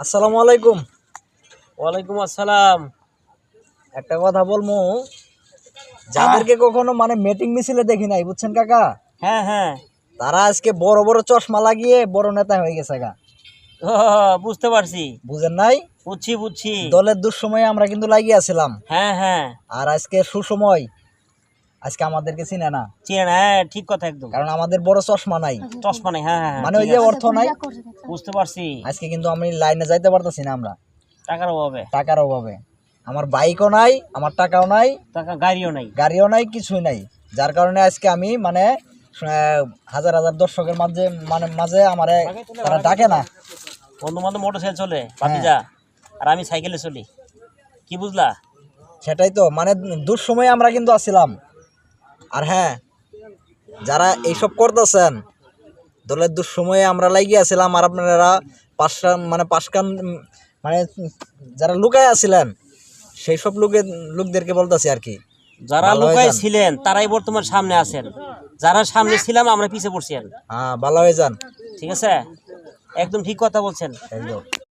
আসসালামু আলাইকুম। ওয়ালাইকুম আসসালাম। একটা কথা বলবো, যাদেরকে কখনো মানে মিটিং মিছিলে দেখি নাই, বুঝছেন কাকা, হ্যাঁ হ্যাঁ, তারা আজকে বড় বড় চশমা লাগিয়ে বড় নেতা হয়ে গেছে গা। ও, বুঝতে পারছি। বুঝেন নাই? বুঝছি বুঝছি। দলের দুঃসময়ে আমরা কিন্তু লাগিয়ে আছিলাম, হ্যাঁ হ্যাঁ, আর আজকে সুসময়, আজকে আমাদেরকে চিনে না, চেন, হ্যাঁ ঠিক কথা একদম। কারণ আমাদের বড় চশমা নাই, চশমা নেই, হ্যাঁ হ্যাঁ, মানে ওই ঠিক যে আছে। অর্থ নাই। বুঝতে পারছি। আজকে কিন্তু আমি লাইনে যাইতে পারতেছি না, আমরা টাকার অভাবে। টাকার অভাবে। আমার বাইকও নাই, আমার টাকাও নাই, টাকা গাড়িও নাই। গাড়িও নাই, কিছুই নাই। যার কারণে আজকে আমি মানে হাজার হাজার দর্শকের মাঝে আমারে তারা ডাকে না। বন্ধু বান্ধব মোটর সাইকেল চলে, ভাতিজা, আর আমি সাইকেলে চলি। কি বুঝলা? সেটাই তো, মানে দুঃসময়ে আমরা কিন্তু আছিলাম। আর হ্যাঁ, যারা এইসব করতেছেন, দলের দুঃসময়ে আমরা লাগিয়ে আছিলাম, আর আপনারা পাঁচকান মানে যারা লুকায় আছিলেন, সেই সব লোকদেরকে বলতেছি আর কি, যারা ভালো হয়ে লুকায় যান। ছিলেন তারাই বর্তমান সামনে আছেন, যারা সামনে ছিলাম আমরা পিছে পড়ছি। হ্যাঁ, ভালো হয়ে যান। ঠিক আছে, একদম ঠিক কথা বলছেন। একদম।